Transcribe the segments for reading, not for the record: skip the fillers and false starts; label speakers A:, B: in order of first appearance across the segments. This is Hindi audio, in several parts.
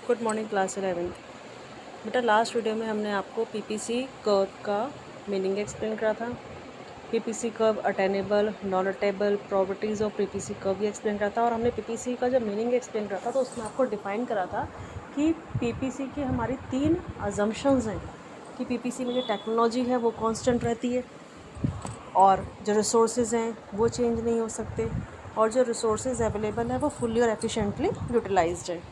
A: Good morning class 11। बेटा लास्ट वीडियो में हमने आपको पीपीसी कर्व का मीनिंग एक्सप्लेन करा था। PPC curve attainable, non attainable, properties of PPC curve भी एक्सप्लेन करा था। और हमने पीपीसी का जब मीनिंग एक्सप्लेन करा था तो उसमें आपको डिफाइन करा था कि पीपीसी की हमारी 3 अजम्पशंस हैं कि पीपीसी में जो टेक्नोलॉजी है वो कांस्टेंट रहती है और जो रिसोर्सेज हैं वो चेंज नहीं हो सकते और जो रिसोर्सेज अवेलेबल है वो फुल्ली और एफिशिएंटली यूटिलाइज्ड है।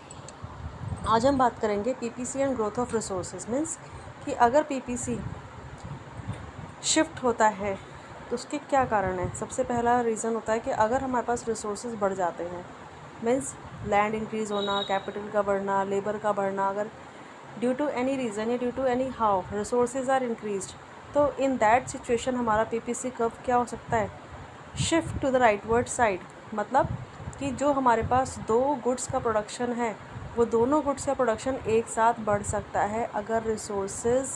A: आज हम बात करेंगे PPC and growth of resources. Means कि अगर पीपीसी शिफ्ट होता है तो उसके क्या कारण है। सबसे पहला रीज़न होता है कि अगर हमारे पास रिसोर्सेज बढ़ जाते हैं, मीन्स लैंड इंक्रीज़ होना, कैपिटल का बढ़ना, लेबर का बढ़ना, अगर ड्यू टू एनी रीज़न या due to any how resources are increased, तो इन दैट सिचुएशन हमारा पीपीसी कर्व क्या हो सकता है, shift to the rightward side. मतलब कि जो हमारे पास 2 गुड्स का प्रोडक्शन है वो दोनों गुड्स का प्रोडक्शन एक साथ बढ़ सकता है अगर रिसोर्सेज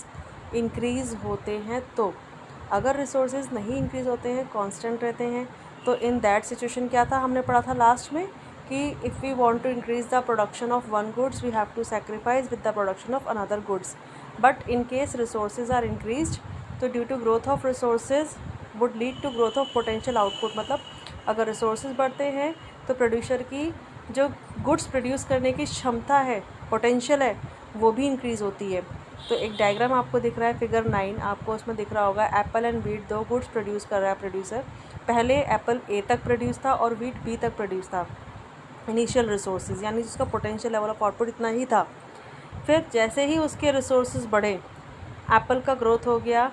A: इंक्रीज़ होते हैं। तो अगर रिसोर्सेज नहीं इंक्रीज़ होते हैं, कांस्टेंट रहते हैं, तो इन दैट सिचुएशन क्या था, हमने पढ़ा था लास्ट में कि if we want to increase the production of one goods we have to sacrifice with the production of another goods. But in case resources are increased तो due to growth of resources would lead to growth of potential output. मतलब अगर रिसोर्सेज बढ़ते हैं तो प्रोड्यूसर की जो गुड्स प्रोड्यूस करने की क्षमता है, पोटेंशियल है, वो भी इंक्रीज़ होती है। तो एक डायग्राम आपको दिख रहा है फिगर 9, आपको उसमें दिख रहा होगा Apple and wheat 2 goods produce कर रहा है प्रोड्यूसर। पहले एप्पल ए तक प्रोड्यूस था और वीट बी तक प्रोड्यूस था, इनिशियल रिसोर्सेज, यानी जिसका पोटेंशियल लेवल ऑफ आउटपुट इतना ही था। फिर जैसे ही उसके रिसोर्सेज बढ़े, एप्पल का ग्रोथ हो गया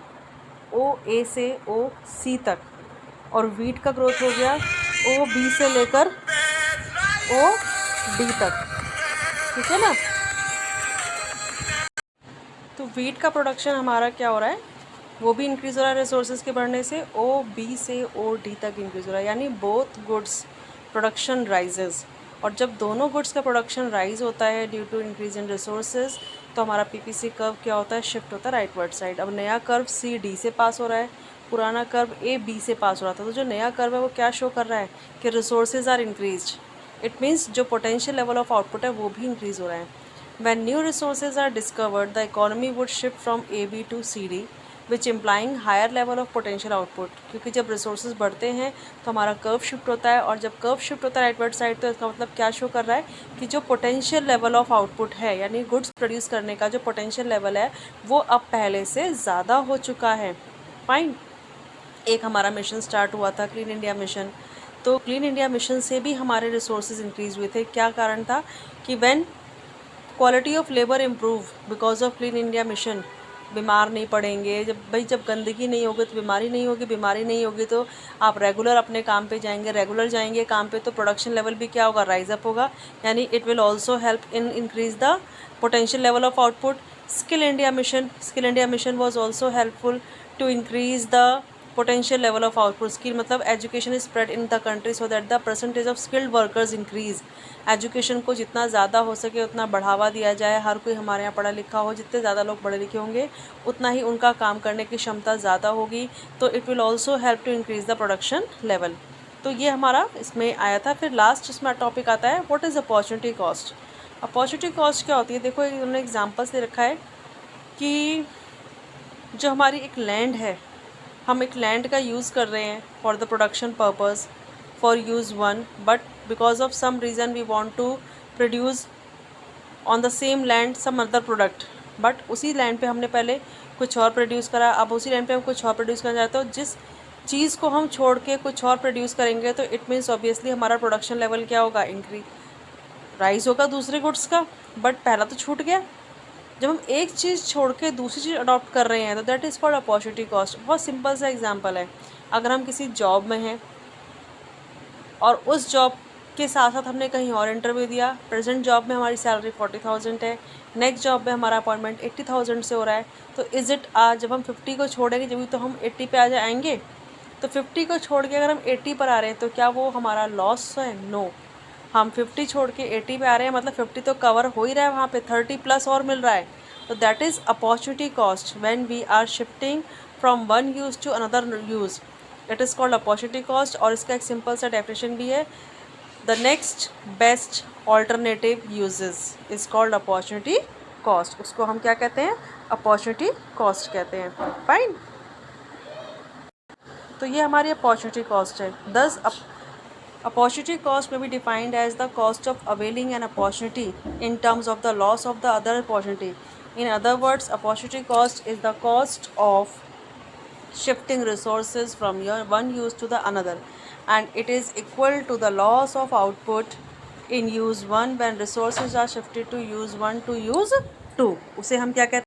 A: ओ ए से ओ सी तक और वीट का ग्रोथ हो गया ओ बी से लेकर ओ डी तक। ठीक है ना। तो वीट का प्रोडक्शन हमारा क्या हो रहा है, वो भी इंक्रीज़ हो रहा है रिसोर्सेज के बढ़ने से, ओ बी से ओ डी तक इंक्रीज़ हो रहा है, यानी बोथ गुड्स प्रोडक्शन राइजेज़। और जब दोनों गुड्स का प्रोडक्शन राइज होता है due to increase in resources तो हमारा पीपीसी कर्व क्या होता है, शिफ्ट होता है राइटवर्ड साइड। अब नया कर्व सी डी से पास हो रहा है, पुराना कर्व ए बी से पास हो रहा था। तो जो नया कर्व है वो क्या शो कर रहा है कि resources are increased. It means जो पोटेंशियल लेवल ऑफ आउटपुट है वो भी इंक्रीज़ हो रहा है। When new resources are discovered, the economy would shift from AB to CD, which implying higher level of potential output। क्योंकि जब रिसोर्सेज बढ़ते हैं तो हमारा कर्व शिफ्ट होता है और जब कर्व शिफ्ट होता है राइटवर्ड साइड तो इसका मतलब क्या शो कर रहा है कि जो पोटेंशियल लेवल ऑफ आउटपुट है, यानी गुड्स प्रोड्यूस करने का जो पोटेंशियल लेवल है वो अब पहले से ज़्यादा हो चुका है। फाइन। एक हमारा मिशन स्टार्ट हुआ था क्लीन इंडिया मिशन, तो क्लीन इंडिया मिशन से भी हमारे रिसोर्सेज इंक्रीज़ हुए थे। क्या कारण था कि when quality of labour improve because of clean India mission, बीमार नहीं पड़ेंगे। जब गंदगी नहीं होगी तो बीमारी नहीं होगी, बीमारी नहीं होगी तो आप रेगुलर अपने काम पे जाएंगे, रेगुलर जाएंगे काम पे तो प्रोडक्शन लेवल भी क्या होगा, राइज अप होगा। यानी it will also help in increase the potential level of output. Skill India mission was also helpful to increase the potential level of output। skill मतलब education is spread in the country so that the percentage of skilled workers increase. Education को जितना ज़्यादा हो सके उतना बढ़ावा दिया जाए, हर कोई हमारे यहाँ पढ़ा लिखा हो, जितने ज़्यादा लोग पढ़े लिखे होंगे उतना ही उनका काम करने की क्षमता ज़्यादा होगी, तो it will also help to increase the production level. तो ये हमारा इसमें आया था। फिर लास्ट इसमें टॉपिक आता है what is opportunity cost. Opportunity cost क्या होती है, देखो उन्होंने एग्जाम्पल्स दे रखा है कि जो हमारी एक लैंड है, हम एक लैंड का यूज़ कर रहे हैं for the production purpose for use one, but because of some reason we want to produce on the same land some other product, but उसी लैंड पे हमने पहले कुछ और प्रोड्यूस करा, अब उसी लैंड पे हम कुछ और प्रोड्यूस करना चाहते हो। जिस चीज़ को हम छोड़ के कुछ और प्रोड्यूस करेंगे तो इट मीन्स ऑब्वियसली हमारा प्रोडक्शन लेवल क्या होगा, राइज होगा दूसरे गुड्स का, बट पहला तो छूट गया। जब हम एक चीज़ छोड़ के दूसरी चीज़ अडॉप्ट कर रहे हैं तो that is called opportunity cost. बहुत सिंपल सा एग्जांपल है, अगर हम किसी जॉब में हैं और उस जॉब के साथ साथ हमने कहीं और इंटरव्यू दिया, प्रेजेंट जॉब में हमारी सैलरी 40,000 है, नेक्स्ट जॉब में हमारा अपॉइंटमेंट 80,000 से हो रहा है, तो इज़ इट जब हम 50 को छोड़ेंगे जब तो हम 80 पे आ जाएंगे। तो 50 को छोड़ के अगर हम 80 पर आ रहे हैं तो क्या वो हमारा लॉस है? नो। हम 50 छोड़ के 80 पे आ रहे हैं, मतलब 50 तो कवर हो ही रहा है, वहाँ पे 30 प्लस और मिल रहा है। तो that is opportunity cost when we are shifting from one use to another use, it is called opportunity cost. और इसका एक सिंपल सा डेफिनेशन भी है, the next best alternative uses is called opportunity cost. उसको हम क्या कहते हैं? अपॉर्चुनिटी कॉस्ट कहते हैं। फाइन। तो ये हमारी अपॉर्चुनिटी कॉस्ट है। दस opportunity cost may be defined as the cost of availing an opportunity in terms of the loss of the other opportunity. In other words, opportunity cost is the cost of shifting resources from one use to the another, and it is equal to the loss of output in use 1 when resources are shifted to use 1 to use 2. उसे हम क्या कहते हैं?